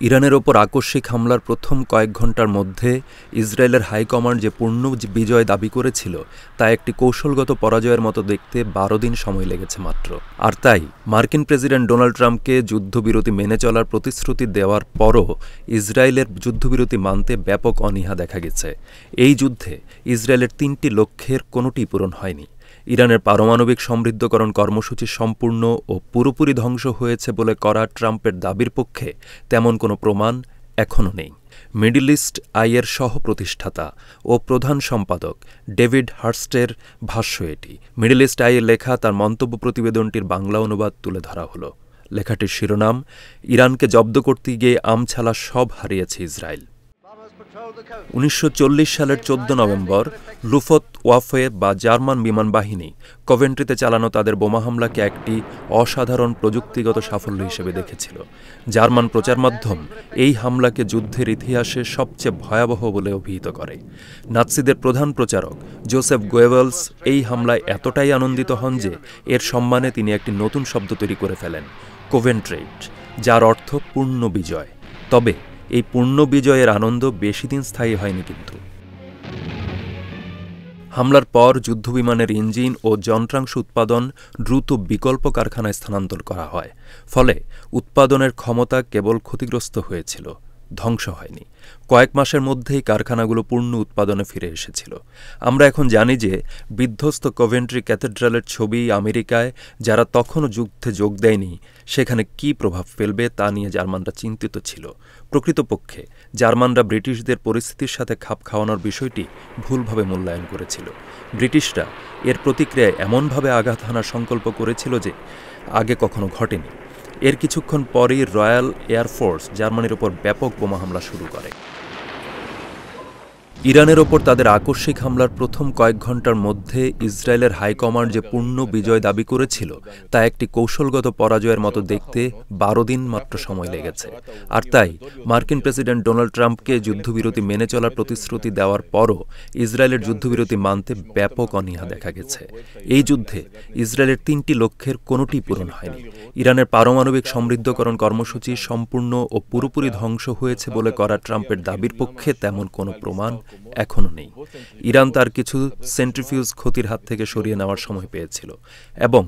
ইরানের ওপর আকস্মিক হামলার প্রথম কয়েক ঘণ্টার মধ্যে ইসরায়েলের হাইকমান্ড যে পূর্ণ বিজয় দাবি করেছিল তা একটি কৌশলগত পরাজয়ের মতো দেখতে ১২ দিন সময় লেগেছে মাত্র। আর তাই মার্কিন প্রেসিডেন্ট ডোনাল্ড ট্রাম্পকে যুদ্ধবিরতি মেনে চলার প্রতিশ্রুতি দেওয়ার পরও ইসরায়েলের যুদ্ধবিরতি মানতে ব্যাপক অনীহা দেখা গেছে। এই যুদ্ধে ইসরায়েলের ৩টি লক্ষ্যের কোনোটিই পূরণ হয়নি। ইরানের পারমাণবিক সমৃদ্ধকরণ কর্মসূচি সম্পূর্ণ ও পুরোপুরি ধ্বংস হয়েছে বলে করা ট্রাম্পের দাবির পক্ষে তেমন কোনো প্রমাণ এখনও নেই। মিডল ইস্ট আইয়ের সহ-প্রতিষ্ঠাতা ও প্রধান সম্পাদক ডেভিড হার্স্টের ভাষ্য এটি। মিডল ইস্ট আইয়ের লেখা তার মন্তব্য প্রতিবেদনটির বাংলা অনুবাদ তুলে ধরা হলো। লেখাটির শিরোনাম, ইরানকে জব্দ করতে গিয়ে আমছালা সব হারিয়েছে ইসরায়েল। ১৯৪০ সালের ১৪ নভেম্বর লুফতওয়াফে বা জার্মান বিমান বাহিনী কভেন্ট্রিতে চালানো তাদের বোমা হামলাকে একটি অসাধারণ প্রযুক্তিগত সাফল্য হিসেবে দেখেছিল। জার্মান প্রচার মাধ্যম এই হামলাকে যুদ্ধের ইতিহাসে সবচেয়ে ভয়াবহ বলে অভিহিত করে। নাৎসিদের প্রধান প্রচারক জোসেফ গোয়েবলস এই হামলায় এতটাই আনন্দিত হন যে এর সম্মানে তিনি একটি নতুন শব্দ তৈরি করে ফেলেন, কোভেন্ট্রেট, যার অর্থ পূর্ণ বিজয়। তবে এই পূর্ণ বিজয়ের আনন্দ বেশি দিন স্থায়ী হয়নি। কিন্তু হামলার পর যুদ্ধবিমানের ইঞ্জিন ও যন্ত্রাংশ উৎপাদন দ্রুত বিকল্প কারখানায় স্থানান্তর করা হয়। ফলে উৎপাদনের ক্ষমতা কেবল ক্ষতিগ্রস্ত হয়েছিল, ধ্বংস হয়নি। কয়েক মাসের মধ্যেই কারখানাগুলো পূর্ণ উৎপাদনে ফিরে এসেছিল। আমরা এখন জানি যে বিধ্বস্ত কভেন্ট্রি ক্যাথেড্রালের ছবি আমেরিকায়, যারা তখনও যুদ্ধে যোগ দেয়নি, সেখানে কী প্রভাব ফেলবে তা নিয়ে জার্মানরা চিন্তিত ছিল। প্রকৃতপক্ষে জার্মানরা ব্রিটিশদের পরিস্থিতির সাথে খাপ খাওয়ানোর বিষয়টি ভুলভাবে মূল্যায়ন করেছিল। ব্রিটিশরা এর প্রতিক্রিয়ায় এমনভাবে আঘাত হানার সংকল্প করেছিল যে আগে কখনো ঘটেনি। এর কিছুক্ষণ পরই রয়্যাল এয়ারফোর্স জার্মানির ওপর ব্যাপক বোমা হামলা শুরু করে। ইরানের ওপর তাদের আকস্মিক হামলার প্রথম কয়েক ঘণ্টার মধ্যে ইসরায়েলের হাইকমান্ড যে পূর্ণ বিজয় দাবি করেছিল তা একটি কৌশলগত পরাজয়ের মতো দেখতে ১২ দিন মাত্র সময় লেগেছে। আর তাই মার্কিন প্রেসিডেন্ট ডোনাল্ড ট্রাম্পকে যুদ্ধবিরতি মেনে চলার প্রতিশ্রুতি দেওয়ার পরও ইসরায়েলের যুদ্ধবিরতি মানতে ব্যাপক অনীহা দেখা গেছে। এই যুদ্ধে ইসরায়েলের ৩টি লক্ষ্যের কোনোটিই পূরণ হয়নি। ইরানের পারমাণবিক সমৃদ্ধকরণ কর্মসূচি সম্পূর্ণ ও পুরোপুরি ধ্বংস হয়েছে বলে করা ট্রাম্পের দাবির পক্ষে তেমন কোনো প্রমাণ এখনও নেই। ইরান তার কিছু সেন্ট্রিফিউজ ক্ষতির হাত থেকে সরিয়ে নেওয়ার সময় পেয়েছিল এবং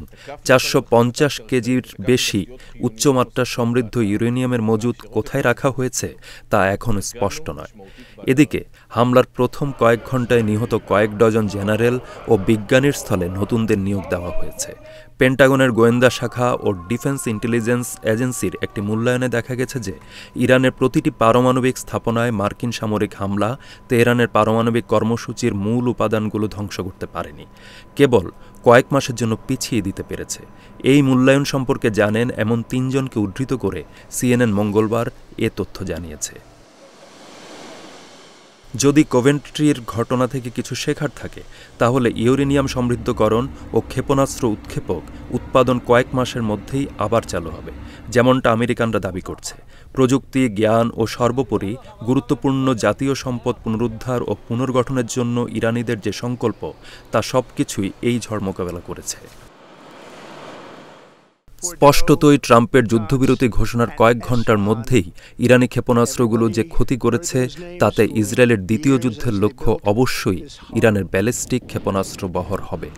৪৫০ কেজির বেশি উচ্চমাত্রার সমৃদ্ধ ইউরেনিয়ামের মজুদ কোথায় রাখা হয়েছে তা এখনও স্পষ্ট নয়। এদিকে হামলার প্রথম কয়েক ঘণ্টায় নিহত কয়েক ডজন জেনারেল ও বিজ্ঞানীর স্থলে নতুনদের নিয়োগ দেওয়া হয়েছে। পেন্টাগনের গোয়েন্দা শাখা ও ডিফেন্স ইন্টেলিজেন্স এজেন্সির একটি মূল্যায়নে দেখা গেছে যে ইরানের প্রতিটি পারমাণবিক স্থাপনায় মার্কিন সামরিক হামলা তেহরানের পারমাণবিক কর্মসূচির মূল উপাদানগুলো ধ্বংস করতে পারেনি, কেবল কয়েক মাসের জন্য পিছিয়ে দিতে পেরেছে। এই মূল্যায়ন সম্পর্কে জানেন এমন ৩ জনকে উদ্ধৃত করে সিএনএন মঙ্গলবার এ তথ্য জানিয়েছে। যদি কোভেন্ট্রির ঘটনা থেকে কিছু শেখার থাকে তাহলে ইউরেনিয়াম সমৃদ্ধকরণ ও ক্ষেপণাস্ত্র উৎক্ষেপক উৎপাদন কয়েক মাসের মধ্যেই আবার চালু হবে, যেমনটা আমেরিকানরা দাবি করছে। প্রযুক্তি, জ্ঞান ও সর্বোপরি গুরুত্বপূর্ণ জাতীয় সম্পদ পুনরুদ্ধার ও পুনর্গঠনের জন্য ইরানিদের যে সংকল্প তা সবকিছুই এই ঝড় মোকাবেলা করেছে। স্পষ্টতই ট্রাম্পের যুদ্ধবিরতি ঘোষণার কয়েক ঘণ্টার মধ্যেই ইরানি ক্ষেপণাস্ত্রগুলো যে ক্ষতি করেছে তাতে ইসরায়েলের দ্বিতীয় যুদ্ধের লক্ষ্য অবশ্যই ইরানের ব্যালিস্টিক ক্ষেপণাস্ত্র বহর হবে।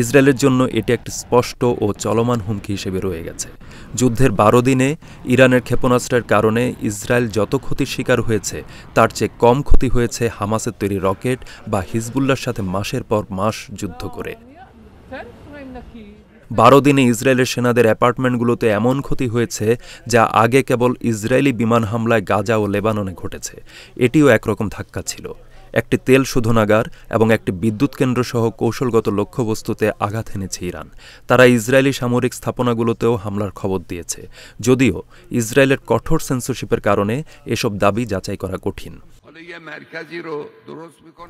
ইসরায়েলের জন্য এটি একটি স্পষ্ট ও চলমান হুমকি হিসেবে রয়ে গেছে। যুদ্ধের ১২ দিনে ইরানের ক্ষেপণাস্ত্রের কারণে ইসরায়েল যত ক্ষতির শিকার হয়েছে তার চেয়ে কম ক্ষতি হয়েছে হামাসের তৈরি রকেট বা হিজবুল্লাহর সাথে মাসের পর মাস যুদ্ধ করে। ১২ দিনে ইসরায়েলের সেনাদের অ্যাপার্টমেন্টগুলোতে এমন ক্ষতি হয়েছে যা আগে কেবল ইসরায়েলি বিমান হামলায় গাজা ও লেবাননে ঘটেছে। এটিও একরকম ধাক্কা ছিল। একটি তেল শোধনাগার এবং একটি বিদ্যুৎ কেন্দ্র সহ কৌশলগত লক্ষ্যবস্তুতে আঘাত এনেছে ইরান। তারা ইসরায়েলি সামরিক স্থাপনাগুলোতেও হামলার খবর দিয়েছে, যদিও ইসরায়েলের কঠোর সেন্সরশিপের কারণে এসব দাবি যাচাই করা কঠিন।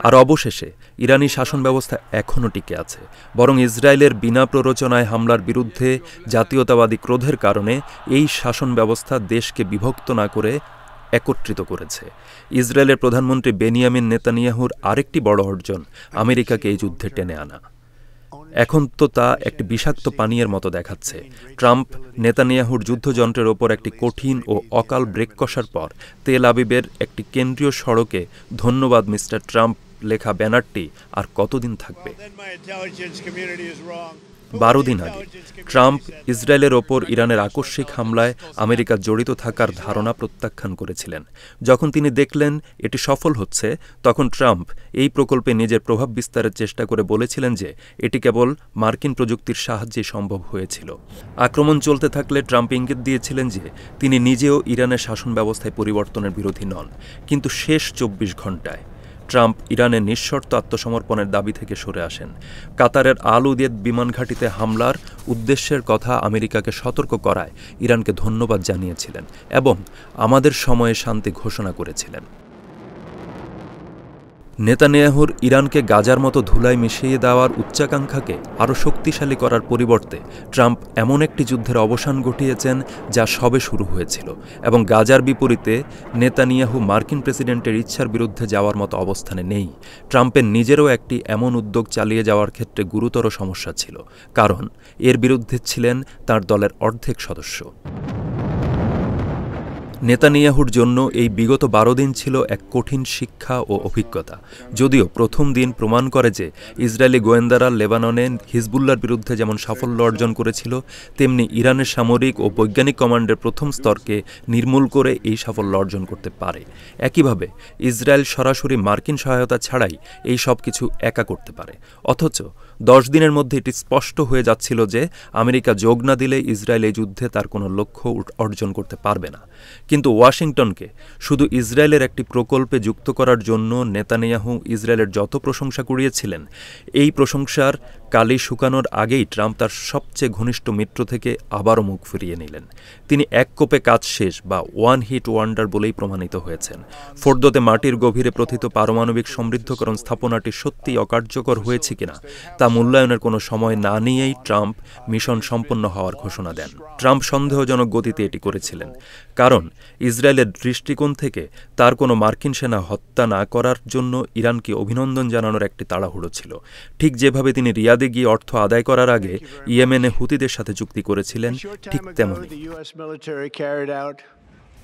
আর অবশেষে ইরানি শাসন ব্যবস্থা এখনও টিকে আছে, বরং ইসরায়েলের বিনা প্ররোচনায় হামলার বিরুদ্ধে জাতীয়তাবাদী ক্রোধের কারণে এই শাসন ব্যবস্থা দেশকে বিভক্ত না করে একত্রিত করেছে। ইসরায়েলের প্রধানমন্ত্রী বেনিয়ামিন নেতানিয়াহুর আরেকটি বড় অর্জন আমেরিকাকে এই যুদ্ধে টেনে আনা। এখন তো তা একটি বিষাক্ত পানীয়ের মতো দেখাচ্ছে। ট্রাম্প নেতানিয়াহুর যুদ্ধযন্ত্রের ওপর একটি কঠিন ও অকাল ব্রেক কষার পর তেল আবিবের একটি কেন্দ্রীয় সড়কে ধন্যবাদ মিস্টার ট্রাম্প লেখা ব্যানারটি আর কতদিন থাকবে? 12 দিন আগে ট্রাম্প ইসরায়েলের ওপর ইরানের আকস্মিক হামলায় আমেরিকা জড়িত থাকার ধারণা প্রত্যাখ্যান করেছিলেন। যখন তিনি দেখলেন এটি সফল হচ্ছে, তখন ট্রাম্প এই প্রকল্পে নিজের প্রভাব বিস্তারের চেষ্টা করে বলেছিলেন যে এটি কেবল মার্কিন প্রযুক্তির সাহায্যে সম্ভব হয়েছিল। আক্রমণ চলতে থাকলে ট্রাম্প ইঙ্গিত দিয়েছিলেন যে তিনি নিজেও ইরানের শাসন ব্যবস্থায় পরিবর্তনের বিরোধী নন। কিন্তু শেষ 24 ঘণ্টায় ট্রাম্প ইরানের নিঃশর্ত আত্মসমর্পণের দাবি থেকে সরে আসেন। কাতারের আল উদেদ বিমান ঘাঁটিতে হামলার উদ্দেশ্যের কথা আমেরিকাকে সতর্ক করায় ইরানকে ধন্যবাদ জানিয়েছিলেন এবং আমাদের সময়ে শান্তি ঘোষণা করেছিলেন। নেতানিয়াহুর ইরানকে গাজার মতো ধুলায় মিশিয়ে দেওয়ার উচ্চাকাঙ্ক্ষাকে আরও শক্তিশালী করার পরিবর্তে ট্রাম্প এমন একটি যুদ্ধের অবসান ঘটিয়েছেন যা সবে শুরু হয়েছিল এবং গাজার বিপরীতে নেতানিয়াহু মার্কিন প্রেসিডেন্টের ইচ্ছার বিরুদ্ধে যাওয়ার মতো অবস্থানে নেই। ট্রাম্পের নিজেরও একটি এমন উদ্যোগ চালিয়ে যাওয়ার ক্ষেত্রে গুরুতর সমস্যা ছিল, কারণ এর বিরুদ্ধে ছিলেন তার দলের অর্ধেক সদস্য। নেতানিয়াহুর জন্য এই বিগত 12 দিন ছিল এক কঠিন শিক্ষা ও অভিজ্ঞতা। যদিও প্রথম দিন প্রমাণ করে যে ইসরায়েলি গোয়েন্দারা লেবাননে হিজবুল্লাহর বিরুদ্ধে যেমন সাফল্য অর্জন করেছিল, তেমনি ইরানের সামরিক ও বৈজ্ঞানিক কমান্ডের প্রথম স্তরকে নির্মূল করে এই সাফল্য অর্জন করতে পারে। একইভাবে ইসরায়েল সরাসরি মার্কিন সহায়তা ছাড়াই এই সব কিছু একা করতে পারে। অথচ 10 দিনের মধ্যে এটি স্পষ্ট হয়ে যাচ্ছিল যে আমেরিকা যোগ না দিলে ইসরায়েল এই যুদ্ধে তার কোনো লক্ষ্য অর্জন করতে পারবে না। কিন্তু ওয়াশিংটনকে শুধু ইসরায়েলের একটি প্রকল্পে যুক্ত করার জন্য নেতানিয়াহু ইসরায়েলের যত প্রশংসা কুড়িয়েছিলেন, এই প্রশংসার কালি শুকানোর আগেই ট্রাম্প তার সবচেয়ে ঘনিষ্ঠ মিত্র থেকে আবারও মুখ ফিরিয়ে নিলেন। তিনি এক কোপে কাজ শেষ বা ওয়ান হিট ওয়ান্ডার বলেই প্রমাণিত হয়েছেন। ফোর্দোতে মাটির গভীরে প্রথিত পারমাণবিক সমৃদ্ধকরণ স্থাপনাটি সত্যিই অকার্যকর হয়েছে কিনা তা মূল্যায়নের কোনো সময় না নিয়েই ট্রাম্প মিশন সম্পন্ন হওয়ার ঘোষণা দেন। ট্রাম্প সন্দেহজনক গতিতে এটি করেছিলেন, কারণ ইসরায়েলের দৃষ্টিকোণ থেকে তার কোনো মার্কিন সেনা হত্যা না করার জন্য ইরানকে অভিনন্দন জানানোর একটি তাড়াহুড়ো ছিল, ঠিক যেভাবে তিনি রিয়াদে গিয়ে অর্থ আদায় করার আগে ইয়েমেনে হুতিদের সাথে চুক্তি করেছিলেন, ঠিক তেমনই।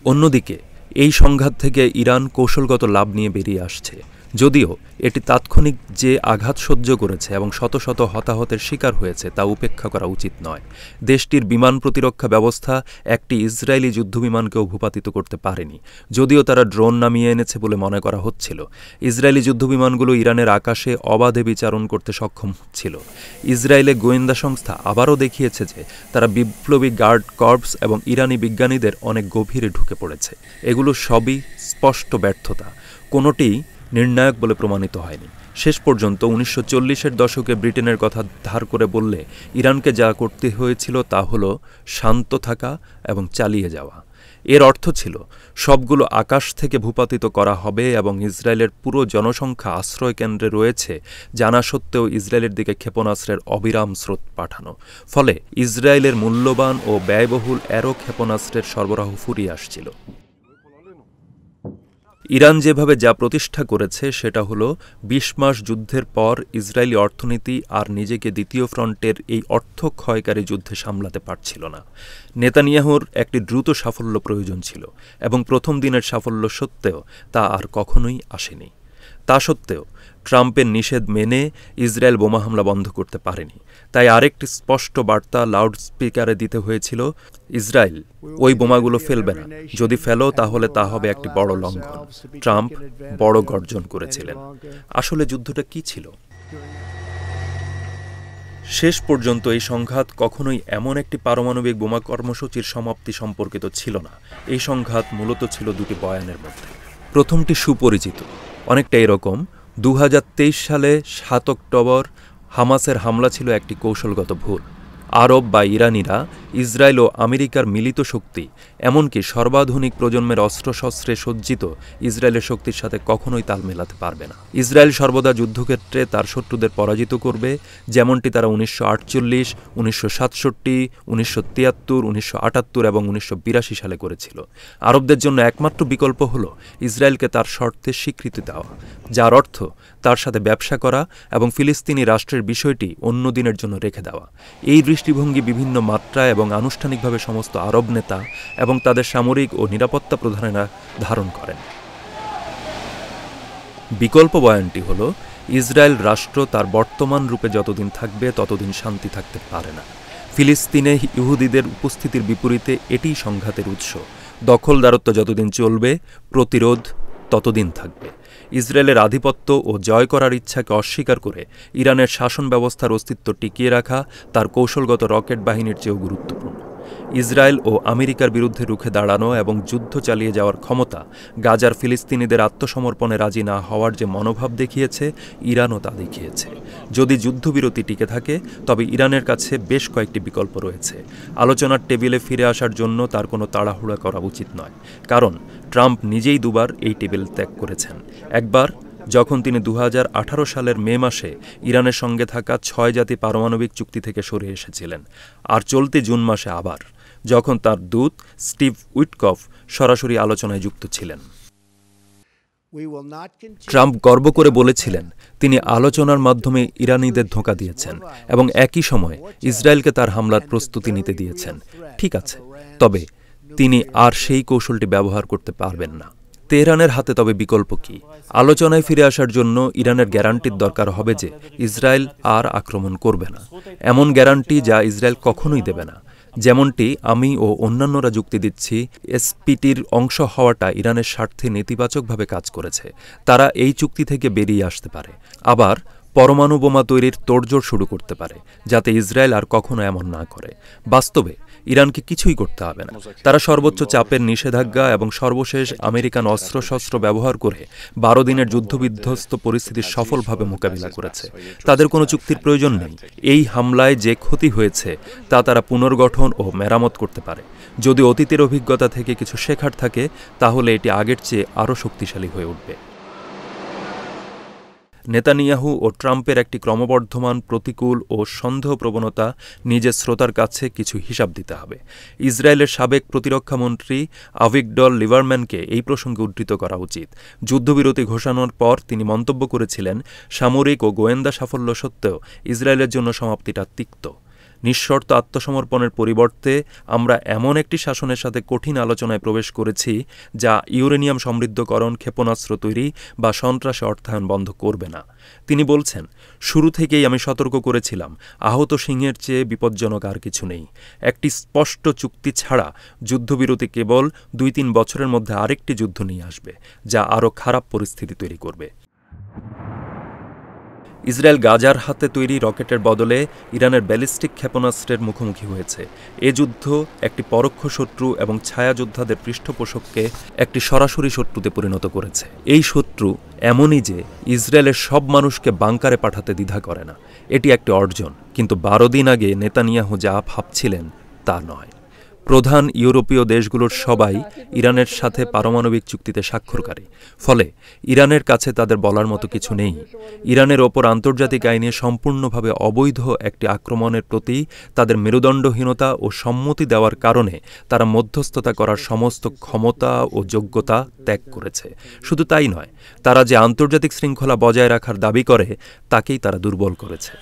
অন্যদিকে এই সংঘাত থেকে ইরান কৌশলগত লাভ নিয়ে বেরিয়ে আসছে। যদিও এটি তাৎক্ষণিক যে আঘাত সহ্য করেছে এবং শত শত হতাহতের শিকার হয়েছে তা উপেক্ষা করা উচিত নয়। দেশটির বিমান প্রতিরক্ষা ব্যবস্থা একটি ইসরায়েলি যুদ্ধবিমানকেও ভূপাতিত করতে পারেনি, যদিও তারা ড্রোন নামিয়ে এনেছে বলে মনে করা হচ্ছিল। ইসরায়েলি যুদ্ধবিমানগুলো ইরানের আকাশে অবাধে বিচরণ করতে সক্ষম ছিল। ইসরায়েলের গোয়েন্দা সংস্থা আবারও দেখিয়েছে যে তারা বিপ্লবী গার্ড কর্পস এবং ইরানি বিজ্ঞানীদের অনেক গভীরে ঢুকে পড়েছে। এগুলো সবই স্পষ্ট ব্যর্থতা, কোনোটিই নির্ণায়ক বলে প্রমাণিত হয়নি। শেষ পর্যন্ত 1940-এর দশকে ব্রিটেনের কথা ধার করে বললে ইরানকে যা করতে হয়েছিল তা হলো শান্ত থাকা এবং চালিয়ে যাওয়া। এর অর্থ ছিল সবগুলো আকাশ থেকে ভূপাতিত করা হবে এবং ইসরায়েলের পুরো জনসংখ্যা আশ্রয় কেন্দ্রে রয়েছে জানা সত্ত্বেও ইসরায়েলের দিকে ক্ষেপণাস্ত্রের অবিরাম স্রোত পাঠানো। ফলে ইসরায়েলের মূল্যবান ও ব্যয়বহুল অ্যারো ক্ষেপণাস্ত্রের সরবরাহ ফুরিয়ে আসছিল। ইরান যেভাবে যা প্রতিষ্ঠা করেছে সেটা হলো 20 মাস যুদ্ধের পর ইসরায়েলি অর্থনীতি আর নিজেকে দ্বিতীয় ফ্রন্টের এই অর্থ ক্ষয়কারী যুদ্ধে সামলাতে পারছিল না। নেতানিয়াহুর একটি দ্রুত সাফল্য প্রয়োজন ছিল এবং প্রথম দিনের সাফল্য সত্ত্বেও তা আর কখনোই আসেনি। তা সত্ত্বেও ট্রাম্পের নিষেধ মেনে ইসরায়েল বোমা হামলা বন্ধ করতে পারেনি। তাই আরেকটি স্পষ্ট বার্তা লাউড স্পিকারে দিতে হয়েছিল, ইসরায়েল ওই বোমাগুলো ফেলবে না, যদি ফেলো তাহলে তা হবে একটি বড় লঙ্ঘন। ট্রাম্প বড় গর্জন করেছিলেন। আসলে যুদ্ধটা কি ছিল? শেষ পর্যন্ত এই সংঘাত কখনোই এমন একটি পারমাণবিক বোমা কর্মসূচির সমাপ্তি সম্পর্কিত ছিল না। এই সংঘাত মূলত ছিল দুটি বয়ানের মধ্যে। প্রথমটি সুপরিচিত, অনেকটা এরকম: 2023 সালে 7 অক্টোবর হামাসের হামলা ছিল একটি কৌশলগত ভুল। আরব বা ইরানিরা ইসরায়েল ও আমেরিকার মিলিত শক্তি, এমনকি সর্বাধুনিক প্রজন্মের অস্ত্রশস্ত্রে সজ্জিত ইসরায়েলের শক্তির সাথে কখনোই তাল মেলাতে পারবে না। ইসরায়েল সর্বদা যুদ্ধক্ষেত্রে তার শত্রুদের পরাজিত করবে, যেমনটি তারা 1948, 1967, 1973, 1978 এবং 1982 সালে করেছিল। আরবদের জন্য একমাত্র বিকল্প হল ইসরায়েলকে তার শর্তে স্বীকৃতি দেওয়া, যার অর্থ তার সাথে ব্যবসা করা এবং ফিলিস্তিনি রাষ্ট্রের বিষয়টি অন্য দিনের জন্য রেখে দেওয়া। এই দৃষ্টিভঙ্গি বিভিন্ন মাত্রায় এবং আনুষ্ঠানিকভাবে সমস্ত আরব নেতা এবং তাদের সামরিক ও নিরাপত্তা প্রধানেরা ধারণ করেন। বিকল্প বয়ানটি হল, ইসরায়েল রাষ্ট্র তার বর্তমান রূপে যতদিন থাকবে ততদিন শান্তি থাকতে পারে না। ফিলিস্তিনে ইহুদিদের উপস্থিতির বিপরীতে এটিই সংঘাতের উৎস। দখলদারত্ব যতদিন চলবে, প্রতিরোধ ততদিন থাকবে। ইসরায়েলের আধিপত্য ও জয় করার ইচ্ছাকে অস্বীকার করে ইরানের শাসন ব্যবস্থার অস্তিত্ব টিকিয়ে রাখা তার কৌশলগত রকেট বাহিনীর চেয়েও গুরুত্বপূর্ণ। ইসরায়েল ও আমেরিকার বিরুদ্ধে রুখে দাঁড়ানো এবং যুদ্ধ চালিয়ে যাওয়ার ক্ষমতা, গাজার ফিলিস্তিনিদের আত্মসমর্পণে রাজি না হওয়ার যে মনোভাব দেখিয়েছে, ইরানও তা দেখিয়েছে। যদি যুদ্ধবিরতি টিকে থাকে, তবে ইরানের কাছে বেশ কয়েকটি বিকল্প রয়েছে। আলোচনার টেবিলে ফিরে আসার জন্য তার কোনো তাড়াহুড়া করা উচিত নয়, কারণ ট্রাম্প নিজেই দুবার এই টেবিল ত্যাগ করেছেন। একবার যখন তিনি 2018 সালের মে মাসে ইরানের সঙ্গে থাকা 6 জাতি পারমাণবিক চুক্তি থেকে সরে এসেছিলেন, আর চলতি জুন মাসে আবার, যখন তার দূত স্টিভ উইটকফ সরাসরি আলোচনায় যুক্ত ছিলেন। ট্রাম্প গর্ব করে বলেছিলেন তিনি আলোচনার মাধ্যমে ইরানিদের ধোঁকা দিয়েছেন এবং একই সময় ইসরায়েলকে তার হামলার প্রস্তুতি নিতে দিয়েছেন। ঠিক আছে, তবে তিনি আর সেই কৌশলটি ব্যবহার করতে পারবেন না। তেহরানের হাতে তবে বিকল্প কি? আলোচনায় ফিরে আসার জন্য ইরানের গ্যারান্টির দরকার হবে যে ইসরায়েল আর আক্রমণ করবে না, এমন গ্যারান্টি যা ইসরায়েল কখনোই দেবে না। যেমনটি আমি ও অন্যান্যরা যুক্তি দিচ্ছি, এসপিটির অংশ হওয়াটা ইরানের স্বার্থে নেতিবাচকভাবে কাজ করেছে। তারা এই চুক্তি থেকে বেরিয়ে আসতে পারে, আবার পরমাণু বোমা তৈরির তোড়জোড় শুরু করতে পারে, যাতে ইসরায়েল আর কখনো এমন না করে। বাস্তবে ইরানকে কিছুই করতে হবে না। তারা সর্বোচ্চ চাপের নিষেধাজ্ঞা এবং সর্বশেষ আমেরিকান অস্ত্রশস্ত্র ব্যবহার করে 12 দিনের যুদ্ধবিধ্বস্ত পরিস্থিতির সফলভাবে মোকাবিলা করেছে। তাদের কোনো চুক্তির প্রয়োজন নেই। এই হামলায় যে ক্ষতি হয়েছে তা তারা পুনর্গঠন ও মেরামত করতে পারে। যদি অতীতের অভিজ্ঞতা থেকে কিছু শেখার থাকে, তাহলে এটি আগের চেয়ে আরও শক্তিশালী হয়ে উঠবে। নেতানিয়াহু ও ট্রাম্পের একটি ক্রমবর্ধমান প্রতিকূল ও সন্দেহপ্রবণতা নিজের শ্রোতার কাছে কিছু হিসাব দিতে হবে। ইসরায়েলের সাবেক প্রতিরক্ষামন্ত্রী আভিগডর লিবারম্যানকে এই প্রসঙ্গে উদ্ধৃত করা উচিত। যুদ্ধবিরতি ঘোষণার পর তিনি মন্তব্য করেছিলেন, সামরিক ও গোয়েন্দা সাফল্য সত্ত্বেও ইসরায়েলের জন্য সমাপ্তিটা তিক্ত। নিঃশর্ত আত্মসমর্পণের পরিবর্তে আমরা এমন একটি শাসনের সাথে কঠিন আলোচনায় প্রবেশ করেছি যা ইউরেনিয়াম সমৃদ্ধকরণ, ক্ষেপণাস্ত্র তৈরি বা সন্ত্রাসে অর্থায়ন বন্ধ করবে না। তিনি বলছেন, শুরু থেকেই আমি সতর্ক করেছিলাম, আহত সিংহের চেয়ে বিপজ্জনক আর কিছু নেই। একটি স্পষ্ট চুক্তি ছাড়া যুদ্ধবিরতি কেবল 2-3 বছরের মধ্যে আরেকটি যুদ্ধ নিয়ে আসবে, যা আরও খারাপ পরিস্থিতি তৈরি করবে। ইসরায়েল গাজার হাতে তৈরি রকেটের বদলে ইরানের ব্যালিস্টিক ক্ষেপণাস্ত্রের মুখোমুখি হয়েছে। এ যুদ্ধ একটি পরোক্ষ শত্রু এবং ছায়াযোদ্ধাদের পৃষ্ঠপোষককে একটি সরাসরি শত্রুতে পরিণত করেছে। এই শত্রু এমনই যে ইসরায়েলের সব মানুষকে বাংকারে পাঠাতে দ্বিধা করে না। এটি একটি অর্জন, কিন্তু 12 দিন আগে নেতানিয়াহু যা ভাবছিলেন তা নয়। প্রধান ইউরোপীয় দেশগুলোর সবাই ইরানের সাথে পারমাণবিক চুক্তিতে স্বাক্ষরকারী। ফলে ইরানের কাছে তাদের বলার মতো কিছু নেই। ইরানের ওপর আন্তর্জাতিক আইনে সম্পূর্ণভাবে অবৈধ একটি আক্রমণের প্রতি তাদের মেরুদণ্ডহীনতা ও সম্মতি দেওয়ার কারণে তারা মধ্যস্থতা করার সমস্ত ক্ষমতা ও যোগ্যতা ত্যাগ করেছে। শুধু তাই নয়, তারা যে আন্তর্জাতিক শৃঙ্খলা বজায় রাখার দাবি করে তাকেই তারা দুর্বল করেছে।